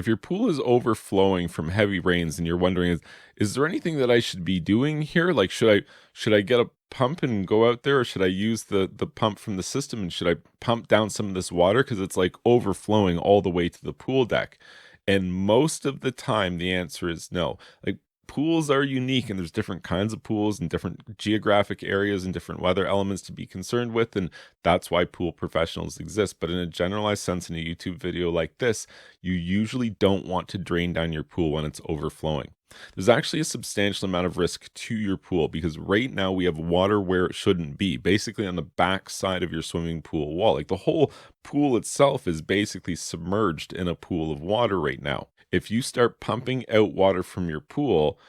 If your pool is overflowing from heavy rains and you're wondering, is there anything that I should be doing here? Like, should I get a pump and go out there, or should I use the pump from the system, and should I pump down some of this water because it's like overflowing all the way to the pool deck? And most of the time, the answer is no. Like, pools are unique, and there's different kinds of pools and different geographic areas and different weather elements to be concerned with, and that's why pool professionals exist. But in a generalized sense, in a YouTube video like this, you usually don't want to drain down your pool when it's overflowing. There's actually a substantial amount of risk to your pool because right now we have water where it shouldn't be, basically on the back side of your swimming pool wall. Like, the whole pool itself is basically submerged in a pool of water right now. If you start pumping out water from your pool,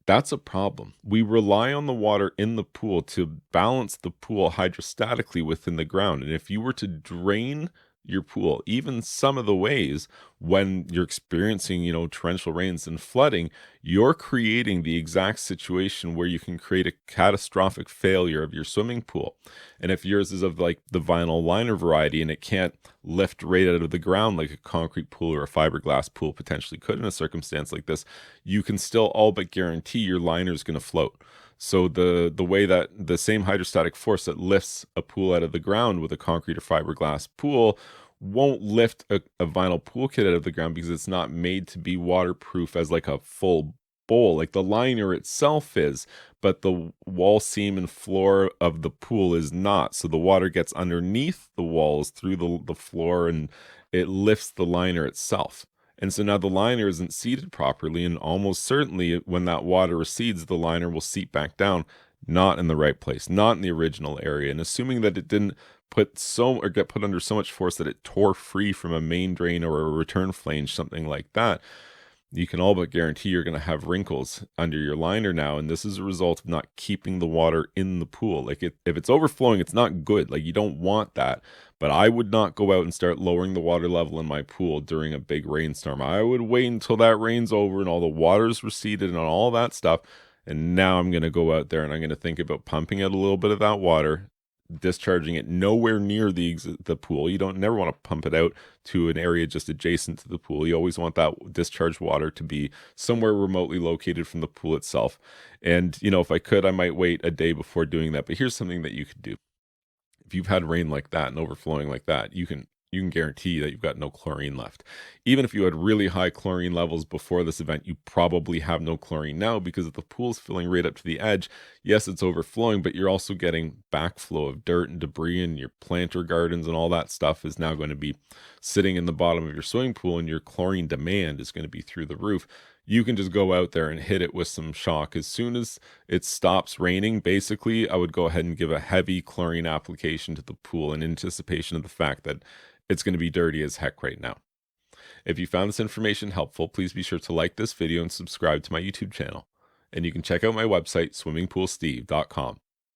that's a problem. We rely on the water in the pool to balance the pool hydrostatically within the ground. And if you were to drain your pool, even some of the ways when you're experiencing, torrential rains and flooding, you're creating the exact situation where you can create a catastrophic failure of your swimming pool. And if yours is of like the vinyl liner variety and it can't lift right out of the ground like a concrete pool or a fiberglass pool potentially could in a circumstance like this, you can still all but guarantee your liner is going to float. So the way that the same hydrostatic force that lifts a pool out of the ground with a concrete or fiberglass pool won't lift a vinyl pool kit out of the ground because it's not made to be waterproof as like a full bowl. Like, the liner itself is, but the wall seam and floor of the pool is not. So the water gets underneath the walls through the floor and it lifts the liner itself. And so now the liner isn't seated properly, and almost certainly when that water recedes, the liner will seep back down, not in the right place, not in the original area. And assuming that it didn't get put under so much force that it tore free from a main drain or a return flange, something like that, you can all but guarantee you're going to have wrinkles under your liner now. And this is a result of not keeping the water in the pool. Like, if it's overflowing, it's not good. Like, you don't want that. But I would not go out and start lowering the water level in my pool during a big rainstorm. I would wait until that rain's over and all the water's receded and all that stuff. And now I'm going to go out there and I'm going to think about pumping out a little bit of that water, discharging it nowhere near the pool. You don't never want to pump it out to an area just adjacent to the pool. You always want that discharged water to be somewhere remotely located from the pool itself. And, if I could, I might wait a day before doing that. But here's something that you could do. If you've had rain like that and overflowing like that, you can guarantee that you've got no chlorine left. Even if you had really high chlorine levels before this event, you probably have no chlorine now, because if the pool's filling right up to the edge, yes, it's overflowing, but you're also getting backflow of dirt and debris, and your planter gardens and all that stuff is now going to be sitting in the bottom of your swimming pool, and your chlorine demand is going to be through the roof. You can just go out there and hit it with some shock. As soon as it stops raining, basically, I would go ahead and give a heavy chlorine application to the pool in anticipation of the fact that it's going to be dirty as heck right now. If you found this information helpful, please be sure to like this video and subscribe to my YouTube channel. And you can check out my website, swimmingpoolsteve.com.